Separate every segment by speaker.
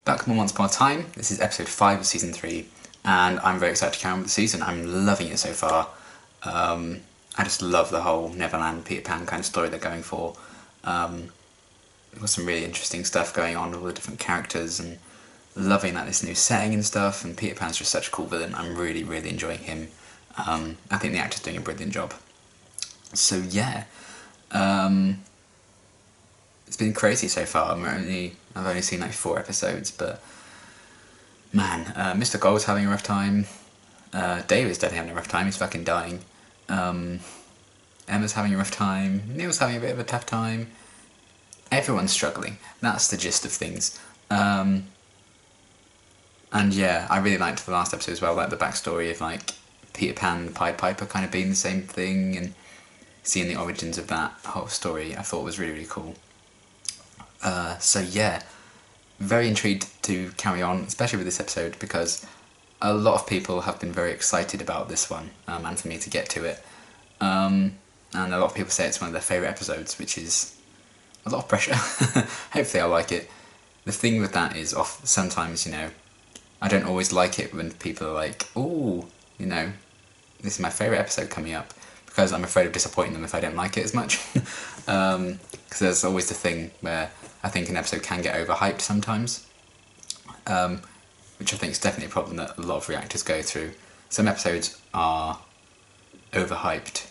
Speaker 1: Back from Once Upon a Time, this is episode 5 of season 3, and I'm very excited to carry on with the season. I'm loving it so far. I just love the whole Neverland, Peter Pan kind of story they're going for. There's some really interesting stuff going on with all the different characters, and loving that this new setting and stuff, and Peter Pan's just such a cool villain. I'm really, really enjoying him. I think the actor's doing a brilliant job. So yeah, it's been crazy so far. I've only seen like 4 episodes, but man, Mr. Gold's having a rough time. David's definitely having a rough time. He's fucking dying. Emma's having a rough time. Neil's having a bit of a tough time. Everyone's struggling. That's the gist of things. And yeah, I really liked the last episode as well, like the backstory of like Peter Pan and the Pied Piper kind of being the same thing, and seeing the origins of that whole story I thought was really, really cool. So yeah, very intrigued to carry on, especially with this episode, because a lot of people have been very excited about this one, and for me to get to it. And a lot of people say it's one of their favourite episodes, which is a lot of pressure. Hopefully I'll like it. The thing with that is sometimes, you know, I don't always like it when people are like, oh, you know, this is my favourite episode coming up, because I'm afraid of disappointing them if I don't like it as much. Because there's always the thing where I think an episode can get overhyped sometimes, which I think is definitely a problem that a lot of reactors go through. Some episodes are overhyped,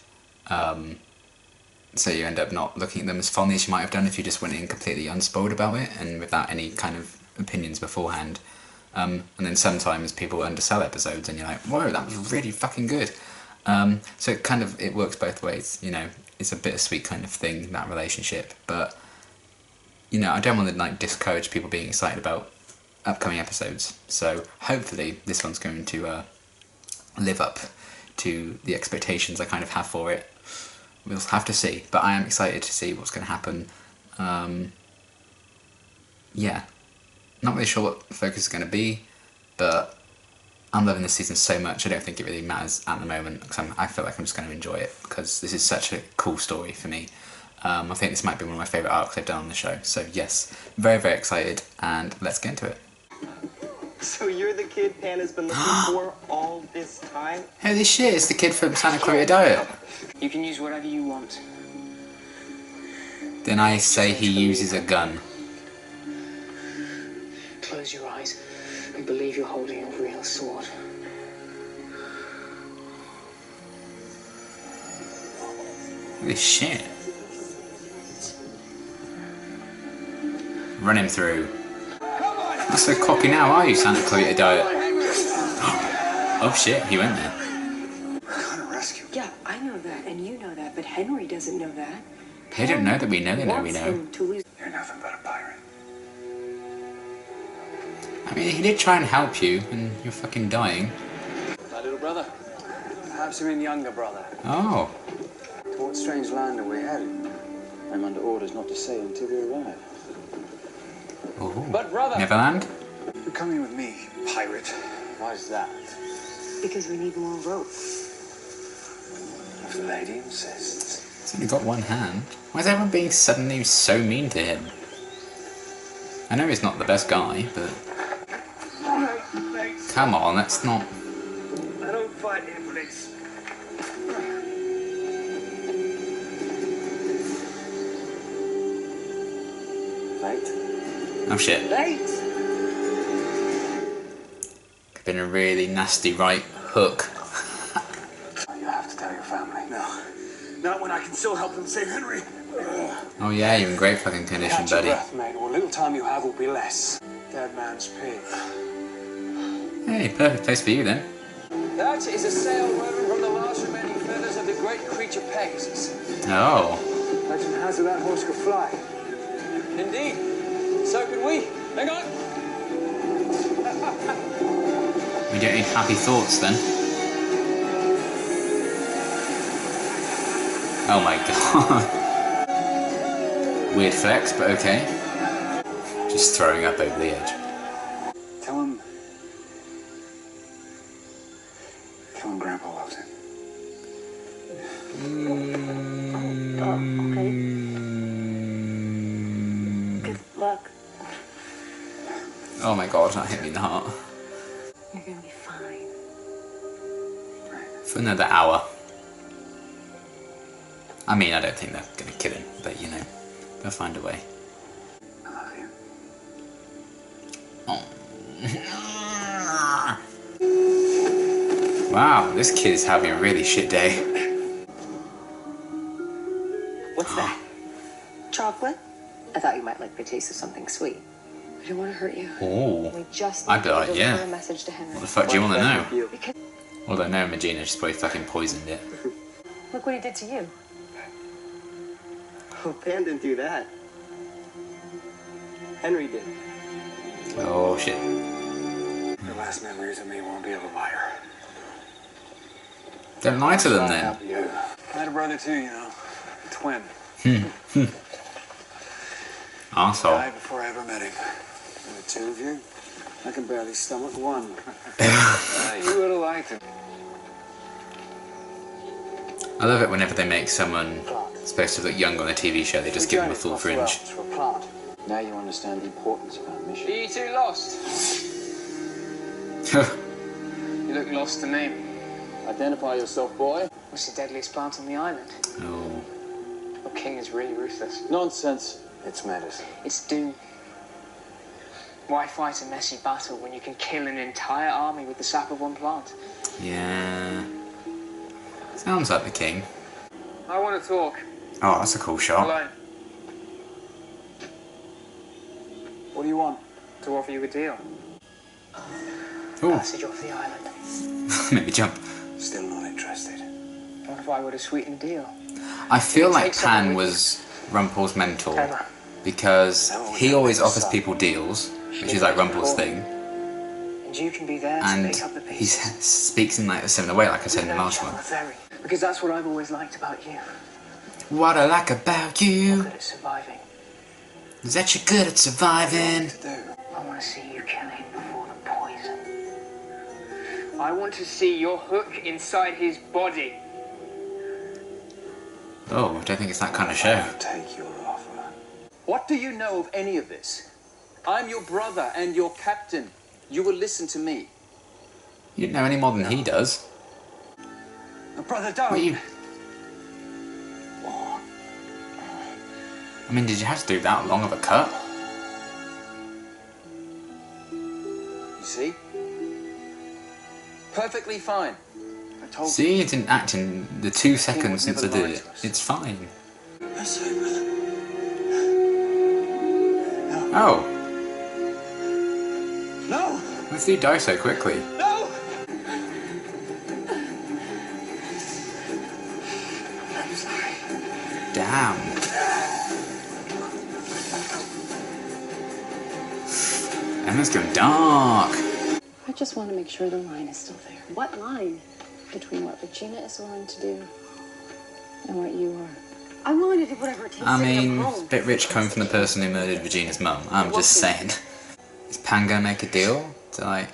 Speaker 1: so you end up not looking at them as fondly as you might have done if you just went in completely unspoiled about it and without any kind of opinions beforehand. And then sometimes people undersell episodes and you're like, whoa, that was really fucking good. So it works both ways, you know. It's a bittersweet kind of thing, that relationship, but you know, I don't want to like discourage people being excited about upcoming episodes. So hopefully this one's going to live up to the expectations I kind of have for it. We'll have to see, but I am excited to see what's going to happen. Yeah, not really sure what the focus is going to be, but I'm loving this season so much. I don't think it really matters at the moment, because I feel like I'm just going to enjoy it, because this is such a cool story for me. I think this might be one of my favourite arcs I've done on the show. So yes, very, very excited, and let's get into it.
Speaker 2: So you're the kid Pan has been looking for all this time?
Speaker 1: Holy shit, it's the kid from Santa Clarita Diet.
Speaker 2: You can use whatever you want.
Speaker 1: Then I say he uses a gun.
Speaker 3: Close your eyes and believe you're holding a real sword.
Speaker 1: Holy shit. Run him through. Not so cocky now, are you, Santa Clarita Diet? Oh shit, he went there.
Speaker 2: We're gonna rescue.
Speaker 4: Yeah, I know that, and you know that, but Henry doesn't know that.
Speaker 1: They don't know that we know they know we
Speaker 4: Wants
Speaker 1: know.
Speaker 4: him to lose.
Speaker 2: You're nothing but a pirate.
Speaker 1: I mean, he did try and help you, and you're fucking dying.
Speaker 5: My little brother. Perhaps you mean younger brother.
Speaker 1: Oh.
Speaker 5: To what strange land are we headed? I'm under orders not to say until we arrive.
Speaker 1: Ooh.
Speaker 5: But brother!
Speaker 1: Neverland?
Speaker 2: You're coming with me, pirate.
Speaker 5: Why is that?
Speaker 4: Because we need more rope.
Speaker 5: If the lady insists.
Speaker 1: He's only got one hand. Why is everyone being suddenly so mean to him? I know he's not the best guy, but...
Speaker 2: Thanks.
Speaker 1: Come on, that's not...
Speaker 2: I don't fight Iblis.
Speaker 5: Right?
Speaker 1: Oh shit.
Speaker 4: Right?
Speaker 1: Been a really nasty right hook.
Speaker 5: You have to tell your family.
Speaker 2: No. Not when I can still help them save Henry.
Speaker 1: Oh yeah, you're in great fucking condition,
Speaker 5: Catch your
Speaker 1: buddy.
Speaker 5: breath, mate, or little time you have will be less. Dead man's pig.
Speaker 1: Hey, perfect place for you then.
Speaker 5: That is a sail woven from the last remaining feathers of the great creature Pegasus.
Speaker 1: Oh.
Speaker 5: Legend has it that horse could fly. Indeed. So can we. Hang on.
Speaker 1: We don't need happy thoughts then. Oh my god. Weird flex, but okay. Just throwing up over the edge.
Speaker 5: Tell him Grandpa loves him.
Speaker 4: Okay. Good luck.
Speaker 1: Oh my my god, that hit me in the heart.
Speaker 4: You're gonna be fine.
Speaker 1: For another hour. I mean, I don't think they're gonna kill him, but you know, they'll find a way.
Speaker 5: I love you.
Speaker 1: Oh. Wow, this kid is having a really shit day.
Speaker 4: What's that? Chocolate? I thought you might like the taste of something sweet. I don't want to hurt you.
Speaker 1: Oh,
Speaker 4: We just
Speaker 1: I'd be like,
Speaker 4: deliver
Speaker 1: yeah.
Speaker 4: a message to Henry.
Speaker 1: What the fuck do you want to know?
Speaker 4: Because
Speaker 1: Although no, Regina just probably fucking poisoned it.
Speaker 4: look what he did to you.
Speaker 2: Oh, Pan didn't do that. Henry did.
Speaker 1: Oh shit.
Speaker 5: Your last memories of me won't be of a liar.
Speaker 1: Don't lie to them
Speaker 5: I
Speaker 1: then.
Speaker 5: help you. I had a brother too, you know. A twin.
Speaker 1: Arsehole.
Speaker 5: Died before I ever met him. And the two of you, I can barely stomach one. You would have liked him.
Speaker 1: I love it whenever they make someone supposed to look young on a TV show, they just give them a full fringe.
Speaker 5: Now you understand the importance of our mission.
Speaker 3: Are you two lost? You look lost to me.
Speaker 5: Identify yourself, boy.
Speaker 3: What's the deadliest plant on the island?
Speaker 1: Oh.
Speaker 3: The king is really ruthless.
Speaker 5: Nonsense. It's medicine.
Speaker 3: It's doom. Why fight a messy battle when you can kill an entire army with the sap of one plant?
Speaker 1: Yeah. Sounds like the king.
Speaker 3: I want to talk.
Speaker 1: Oh, that's a cool shot.
Speaker 3: Alone.
Speaker 5: What do you want?
Speaker 3: To offer you a deal.
Speaker 1: Ooh,
Speaker 3: Passage off the island.
Speaker 1: made me jump.
Speaker 5: Still not interested.
Speaker 3: What if I were to sweeten the deal?
Speaker 1: I feel like
Speaker 3: Take someone
Speaker 1: Pan
Speaker 3: with
Speaker 1: was Rumpel's mentor
Speaker 3: Emma.
Speaker 1: because he always offers people deals, which is like Rumpel's thing,
Speaker 3: And you can be there to
Speaker 1: and
Speaker 3: pick up the
Speaker 1: he
Speaker 3: pieces.
Speaker 1: speaks in like a similar way, like I said in the last one.
Speaker 3: Because that's what I've always liked about you.
Speaker 1: What I like about
Speaker 3: You're
Speaker 1: you
Speaker 3: good at surviving.
Speaker 1: is that you're good at surviving.
Speaker 3: I want to see you kill him before the poison. I want to see your hook inside his body.
Speaker 1: Oh, I don't think it's that kind of show.
Speaker 5: Take your offer.
Speaker 6: What do you know of any of this? I'm your brother and your captain. You will listen to me.
Speaker 1: You don't know any more than he does.
Speaker 5: No, brother, don't.
Speaker 1: What you... I mean, did you have to do that long of a cut?
Speaker 6: You see? Perfectly fine. I told you.
Speaker 1: See, it didn't act in the 2 seconds since I did it. It's fine. Oh,
Speaker 5: No!
Speaker 1: why did he die so quickly?
Speaker 5: No!
Speaker 1: Damn. Emma's going dark.
Speaker 7: I just want to make sure the line is still there. What line? Between what Regina is willing to do and what you are.
Speaker 4: I'm willing to do whatever it takes
Speaker 1: I
Speaker 4: to get him
Speaker 1: mean,
Speaker 4: home.
Speaker 1: it's a bit rich coming from the person who murdered Regina's mum. I'm just saying. Is Pan gonna make a deal to, like,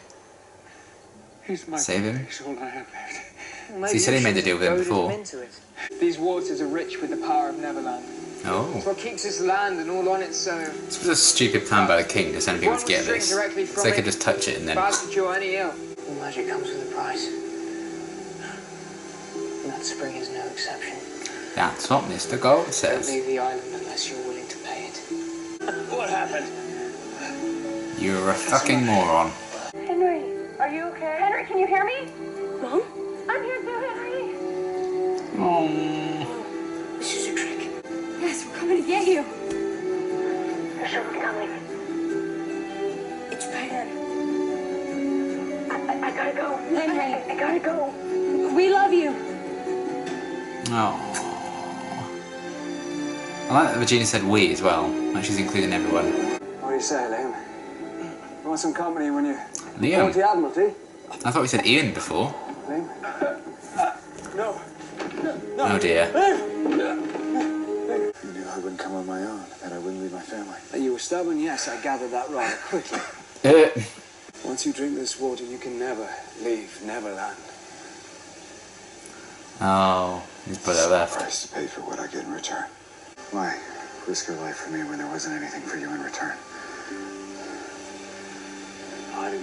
Speaker 5: He's my
Speaker 1: save him?
Speaker 5: He's all I have left.
Speaker 1: So he said he made the deal with him before.
Speaker 3: These waters are rich with the power of Neverland. It's
Speaker 1: Oh.
Speaker 3: what keeps this land and all on it so...
Speaker 1: This was a stupid plan by the king to send people to get this. So they could just touch it and then...
Speaker 3: Bad to cure any ill. All magic comes with a price. And that spring is no exception.
Speaker 1: That's what Mr. Gold
Speaker 3: Don't
Speaker 1: says.
Speaker 3: leave the island unless you're willing to pay it.
Speaker 5: What happened?
Speaker 1: You're a fucking moron.
Speaker 4: Henry, are you okay? Henry, can you hear me? Mom? I'm here too, Henry.
Speaker 1: Oh.
Speaker 4: This is a trick. Yes, we're coming to get you.
Speaker 3: There's someone coming.
Speaker 4: It's Pan.
Speaker 3: I gotta go.
Speaker 4: Henry.
Speaker 3: I gotta go.
Speaker 4: We love you.
Speaker 1: Oh. I like that Regina said we as well. Like she's including everyone.
Speaker 5: What do you say, Liam? You want some company when you...
Speaker 1: Liam.
Speaker 5: the Admiralty?
Speaker 1: I thought we said Ian before.
Speaker 5: Liam? No.
Speaker 1: Oh dear.
Speaker 5: You knew I wouldn't come on my own, that I wouldn't leave my family. You were stubborn, yes, I gathered that rather quickly. Once you drink this water, you can never leave Neverland.
Speaker 1: Oh, his brother left.
Speaker 5: Price to pay for what I get in return. Why risk your life for me when there wasn't anything for you in return?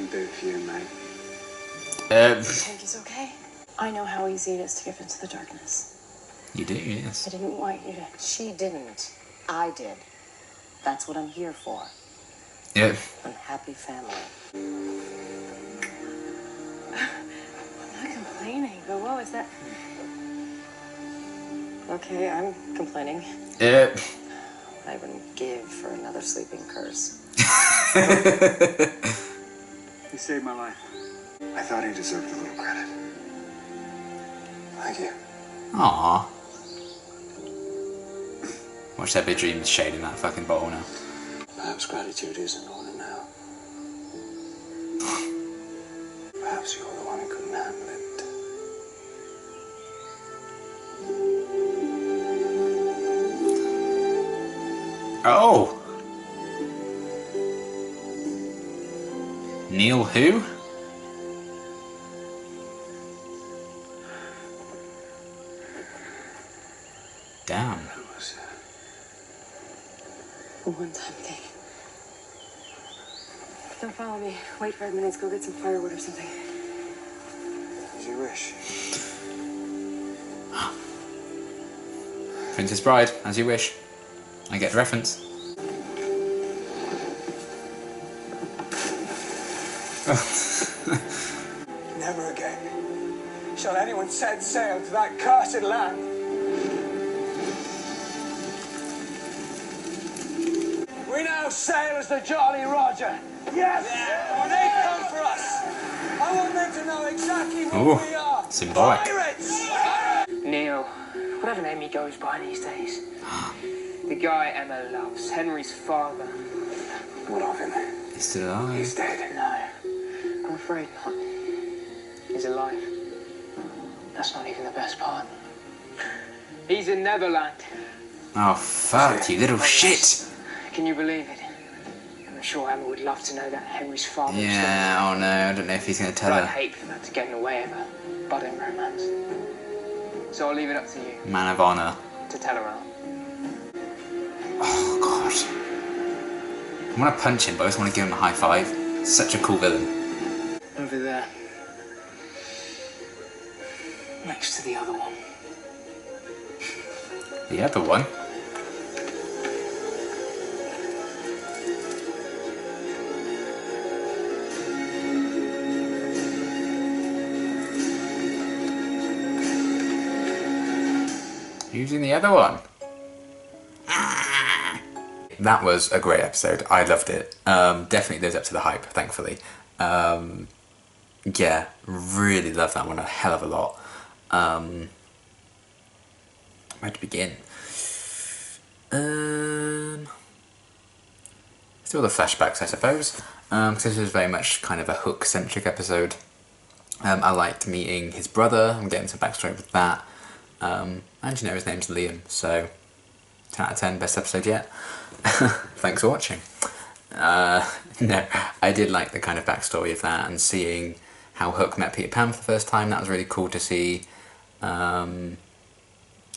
Speaker 5: wouldn't do for you, mate.
Speaker 7: Think he's okay? I know how easy it is to give into the darkness.
Speaker 1: You do, yes.
Speaker 7: I didn't want you to.
Speaker 4: She didn't. I did. That's what I'm here for.
Speaker 1: Yeah.
Speaker 4: A happy family.
Speaker 7: I'm not complaining, but what was that? Okay, I'm complaining.
Speaker 1: Yeah.
Speaker 4: I wouldn't give for another sleeping curse.
Speaker 5: You saved my life. I thought he deserved a little credit. Thank you.
Speaker 1: Aww. Watch there be dreams shade in that fucking bottle now.
Speaker 5: Perhaps gratitude is in order now. Perhaps you're the one who couldn't handle it.
Speaker 1: Oh! Neil who? Damn.
Speaker 5: Who was it?
Speaker 7: A one-time thing. Don't follow me. Wait 5 minutes. Go get some firewood or something.
Speaker 5: As you wish.
Speaker 1: Princess Bride, as you wish. I get the reference.
Speaker 5: Never again shall anyone set sail to that cursed land. We now sail as the Jolly Roger. Yes! When they come for us, I want them to know exactly what
Speaker 1: Ooh,
Speaker 5: we are.
Speaker 1: symbolic.
Speaker 5: Pirates!
Speaker 3: Neil, whatever name he goes by these days. The guy Emma loves, Henry's father.
Speaker 5: What of him?
Speaker 1: He's still alive.
Speaker 5: He's dead.
Speaker 3: No, I'm afraid not. He's alive. That's not even the best part. He's in Neverland.
Speaker 1: Oh fuck, you little shit!
Speaker 3: Can you believe it? I'm sure Emma would love to know that Henry's father was there.
Speaker 1: Yeah, oh no, I don't know if he's gonna tell
Speaker 3: But I'd
Speaker 1: her.
Speaker 3: hate for that to get in the way of a budding romance. So I'll leave it up to you
Speaker 1: Man of honor.
Speaker 3: to tell her out.
Speaker 1: Oh god. I wanna punch him, but I just wanna give him a high five. Such a cool villain.
Speaker 3: Over there. Next to the other one.
Speaker 1: The other one? Who's in the other one? That was a great episode. I loved it. Definitely lives up to the hype, thankfully. Yeah, really love that one a hell of a lot. Where to begin? Still the flashbacks, I suppose. Because this was very much kind of a Hook-centric episode. I liked meeting his brother and getting some backstory with that. And you know his name's Liam, so 10 out of 10, best episode yet. Thanks for watching. No, I did like the kind of backstory of that and seeing how Hook met Peter Pan for the first time. That was really cool to see. And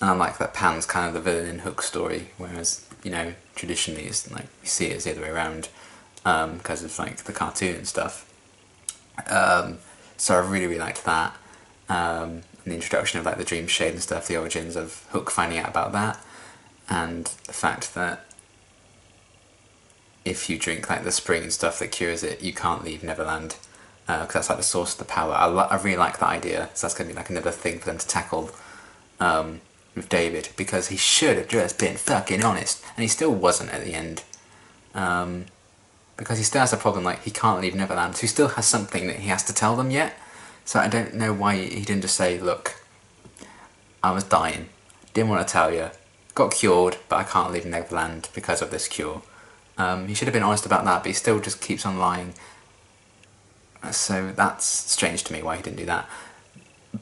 Speaker 1: I like that Pan's kind of the villain in Hook's story, whereas, you know, traditionally it's like we see it as the other way around because of like the cartoon and stuff. So I really, really liked that. And the introduction of like the dream shade and stuff, the origins of Hook finding out about that, and the fact that if you drink like the spring and stuff that cures it, you can't leave Neverland, because that's like the source of the power. I really like that idea, so that's going to be like another thing for them to tackle with David, because he should have just been fucking honest, and he still wasn't at the end, because he still has a problem, like he can't leave Neverland, so he still has something that he has to tell them yet. So I don't know why he didn't just say, look, I was dying, didn't want to tell you, got cured, but I can't leave Neverland because of this cure. He should have been honest about that, but he still just keeps on lying. So that's strange to me why he didn't do that.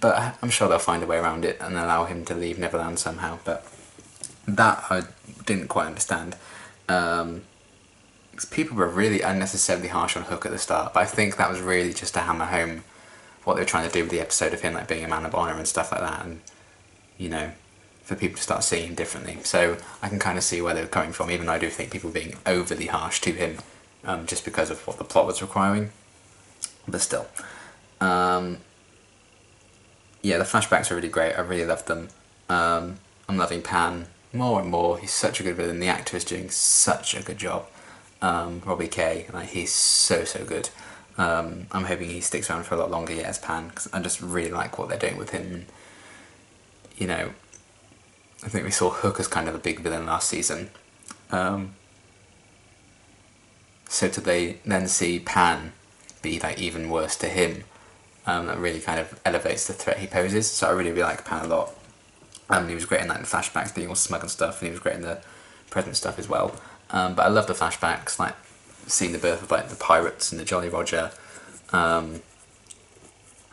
Speaker 1: But I'm sure they'll find a way around it and allow him to leave Neverland somehow. But that I didn't quite understand. Because people were really unnecessarily harsh on Hook at the start, but I think that was really just to hammer home what they were trying to do with the episode of him like being a man of honour and stuff like that, and you know, for people to start seeing him differently. So I can kind of see where they were coming from, even though I do think people were being overly harsh to him just because of what the plot was requiring. but still. Yeah, the flashbacks are really great. I really love them. I'm loving Pan more and more. He's such a good villain. The actor is doing such a good job. Robbie Kay, like, he's so good. I'm hoping he sticks around for a lot longer yet as Pan, because I just really like what they're doing with him. And, you know, I think we saw Hook as kind of a big villain last season. So do they then see Pan be like even worse to him? That really kind of elevates the threat he poses. So I really like Pan a lot. He was great in like the flashbacks, being all smug and stuff, and he was great in the present stuff as well. But I love the flashbacks, like seeing the birth of like the pirates and the Jolly Roger, and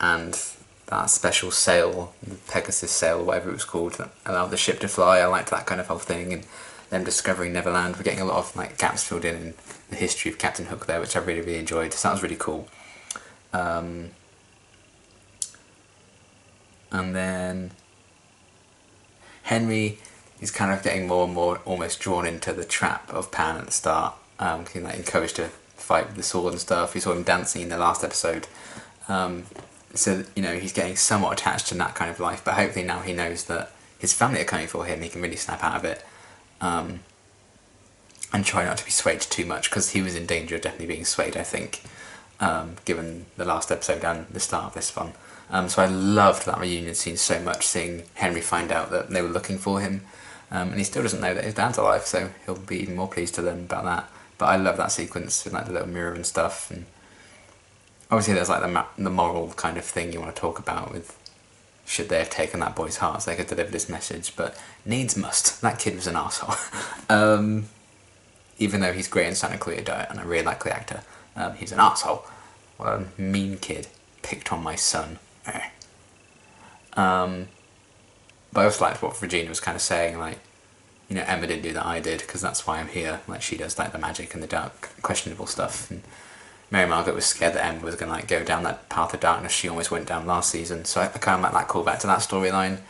Speaker 1: that special sail, the Pegasus sail, or whatever it was called, that allowed the ship to fly. I liked that kind of whole thing, and them discovering Neverland. We're getting a lot of like gaps filled in the history of Captain Hook there, which I really enjoyed. So that was really cool. And then Henry is kind of getting more and more almost drawn into the trap of Pan at the start. Being like encouraged to fight with the sword and stuff. We saw him dancing in the last episode. So, you know, he's getting somewhat attached to that kind of life, but hopefully now he knows that his family are coming for him, he can really snap out of it. And try not to be swayed too much, because he was in danger of definitely being swayed, I think, given the last episode and the start of this one. So I loved that reunion scene so much, seeing Henry find out that they were looking for him, and he still doesn't know that his dad's alive, so he'll be even more pleased to learn about that. But I love that sequence with like the little mirror and stuff, and obviously there's like the moral kind of thing you want to talk about with, should they have taken that boy's heart so they could deliver this message, but needs must. That kid was an arsehole. Even though he's great in Santa Clarita and I really like the actor, he's an arsehole. What a mean kid. Picked on my son. But I also liked what Regina was kind of saying, like, you know, Emma didn't do that, I did, because that's why I'm here. Like, she does like the magic and the dark, questionable stuff. And Mary Margaret was scared that Emma was going to like go down that path of darkness she almost went down last season. So I kind of like that callback to that storyline.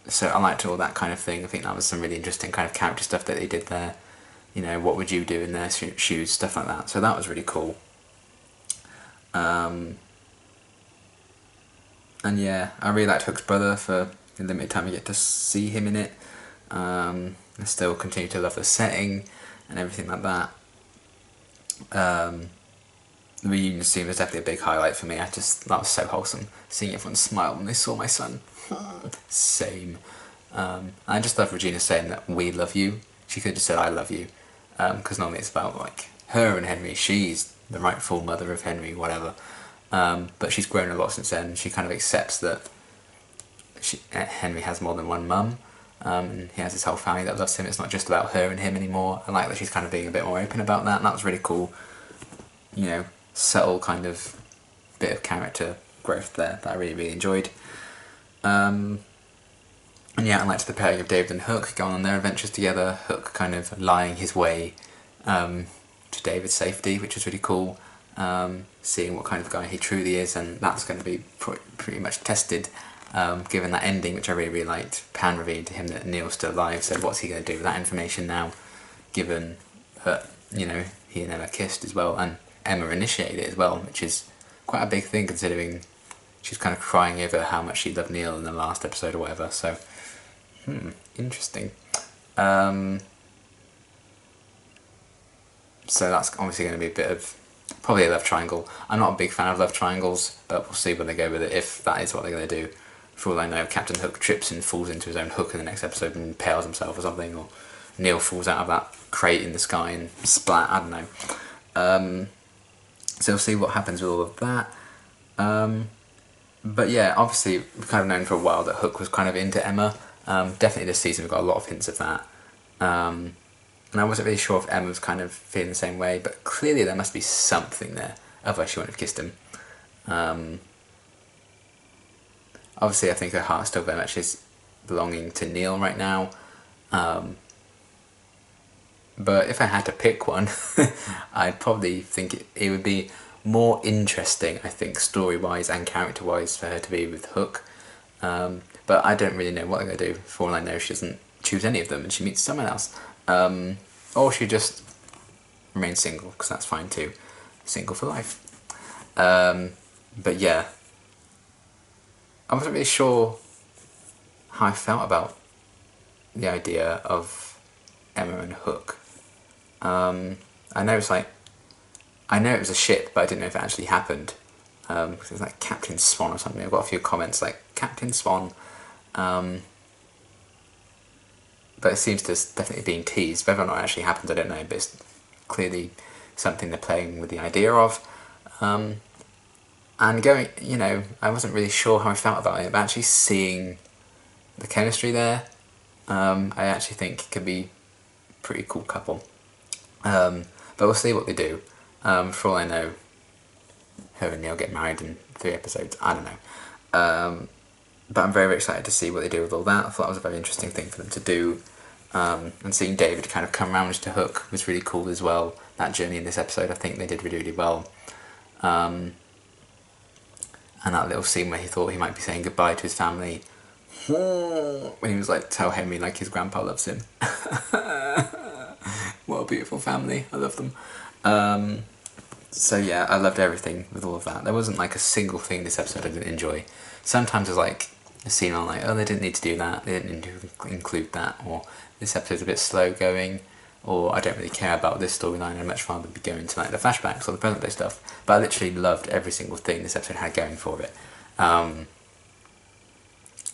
Speaker 1: So I liked all that kind of thing. I think that was some really interesting kind of character stuff that they did there. You know, what would you do in their shoes, stuff like that. So that was really cool. And yeah, I really liked Hook's brother for the limited time we get to see him in it. I still continue to love the setting and everything like that. The reunion scene was definitely a big highlight for me. That was so wholesome. Seeing everyone smile when they saw my son. Same. I just love Regina saying that we love you. She could have just said I love you. Because normally it's about like her and Henry. She's the rightful mother of Henry, whatever. But she's grown a lot since then. She kind of accepts that Henry has more than one mum. And he has his whole family that loves him. It's not just about her and him anymore. I like that she's kind of being a bit more open about that, and that was really cool. You know, subtle kind of bit of character growth there that I really enjoyed. And yeah, I liked the pairing of David and Hook going on their adventures together. Hook kind of lying his way to David's safety, which was really cool. Seeing what kind of guy he truly is, and that's going to be pretty much tested. Given that ending, which I really liked. Pan revealed to him that Neil's still alive, so what's he going to do with that information now, given that, you know, he and Emma kissed as well, and Emma initiated it as well, which is quite a big thing considering she's kind of crying over how much she loved Neil in the last episode or whatever, so, interesting. So that's obviously going to be a bit of, probably a love triangle. I'm not a big fan of love triangles, but we'll see where they go with it, if that is what they're going to do. For all I know, Captain Hook trips and falls into his own hook in the next episode and impales himself or something, or Neil falls out of that crate in the sky and splat, I don't know. So we'll see what happens with all of that. But yeah, obviously we've kind of known for a while that Hook was kind of into Emma. Definitely this season we've got a lot of hints of that. And I wasn't really sure if Emma was kind of feeling the same way, but clearly there must be something there, otherwise she wouldn't have kissed him. Obviously I think her heart still very much is belonging to Neil right now. But if I had to pick one, I'd probably think it would be more interesting, I think, story-wise and character-wise, for her to be with Hook. But I don't really know what they're going to do. For all I know, she doesn't choose any of them and she meets someone else. Or she just remains single, because that's fine too. single for life. But yeah, I wasn't really sure how I felt about the idea of Emma and Hook. I know it was a ship, but I didn't know if it actually happened. Because it was like Captain Swan or something. I've got a few comments like Captain Swan. But it seems to definitely being teased. Whether or not it actually happens, I don't know. But it's clearly something they're playing with the idea of. And going, I wasn't really sure how I felt about it. But actually seeing the chemistry there, I actually think it could be a pretty cool couple. But we'll see what they do. For all I know, her and Neil get married in 3 episodes. I don't know. But I'm very, very excited to see what they do with all that. I thought that was a very interesting thing for them to do. And seeing David kind of come round to Hook was really cool as well. That journey in this episode, I think they did really, really well. And that little scene where he thought he might be saying goodbye to his family. When he was like, tell Henry like his grandpa loves him. What a beautiful family. I love them. So yeah, I loved everything with all of that. There wasn't like a single thing this episode I didn't enjoy. Sometimes there's like a scene I'm like, oh, they didn't need to do that, they didn't need to include that, or this episode's a bit slow going, or I don't really care about this storyline, I'd much rather be going to like the flashbacks or the present day stuff. But I literally loved every single thing this episode had going for it.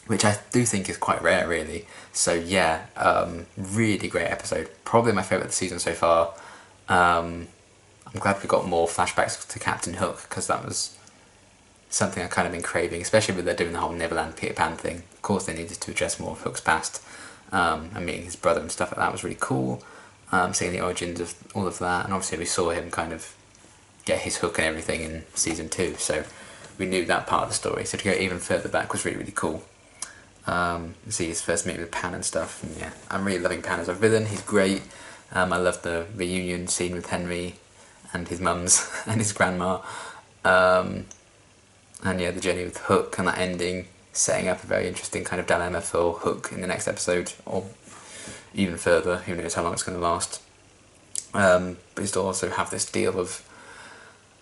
Speaker 1: Which I do think is quite rare, really. So yeah, really great episode. Probably my favourite of the season so far. I'm glad we got more flashbacks to Captain Hook, because that was something I've kind of been craving, especially with they're doing the whole Neverland Peter Pan thing. Of course they needed to address more of Hook's past, and meeting his brother and stuff like that was really cool. Seeing the origins of all of that, and obviously we saw him kind of get his hook and everything in season 2, so we knew that part of the story. So to go even further back was really, really cool. See his first meeting with Pan and stuff, and yeah, I'm really loving Pan as a villain. He's great. I love the reunion scene with Henry and his mums and his grandma, and yeah, the journey with Hook and that ending, setting up a very interesting kind of dilemma for Hook in the next episode, or even further, who knows how long it's going to last. But he's to also have this deal of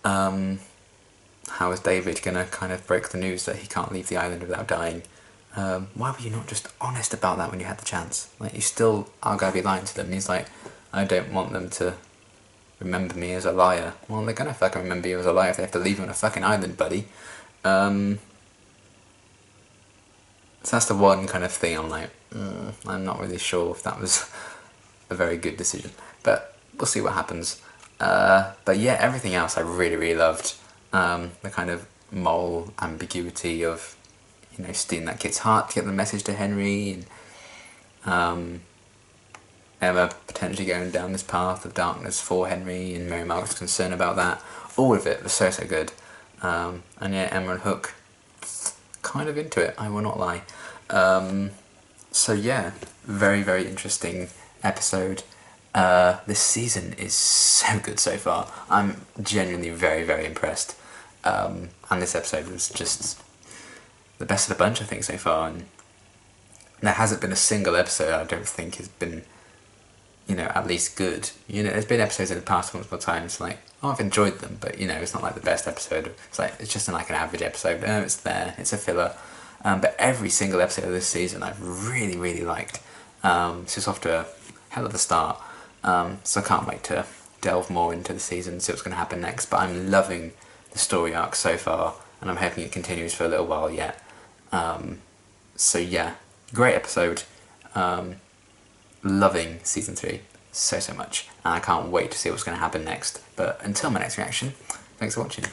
Speaker 1: how is David going to kind of break the news that he can't leave the island without dying. Why were you not just honest about that when you had the chance? Like, you still are going to be lying to them. And he's like, I don't want them to remember me as a liar. Well, they're going to fucking remember you as a liar if they have to leave you on a fucking island, buddy. So that's the one kind of thing I'm like, I'm not really sure if that was a very good decision. But we'll see what happens. But yeah, everything else I really, really loved. The kind of moral ambiguity of, stealing that kid's heart to get the message to Henry, and Emma potentially going down this path of darkness for Henry, and Mary Margaret's concern about that. All of it was so, so good. And yeah, Emma and Hook, kind of into it, I will not lie. So yeah, very, very interesting episode. This season is so good so far. I'm genuinely very, very impressed. And this episode was just the best of the bunch, I think, so far. And there hasn't been a single episode I don't think has been, at least good. There's been episodes in the past multiple times, like, I've enjoyed them, but, it's not like the best episode. It's just like an average episode. It's there, it's a filler. But every single episode of this season I've really, really liked. It's just off to a hell of a start. So I can't wait to delve more into the season, see what's going to happen next. But I'm loving the story arc so far, and I'm hoping it continues for a little while yet. So yeah, great episode. Loving season 3 so, so much, and I can't wait to see what's going to happen next. But until my next reaction, thanks for watching.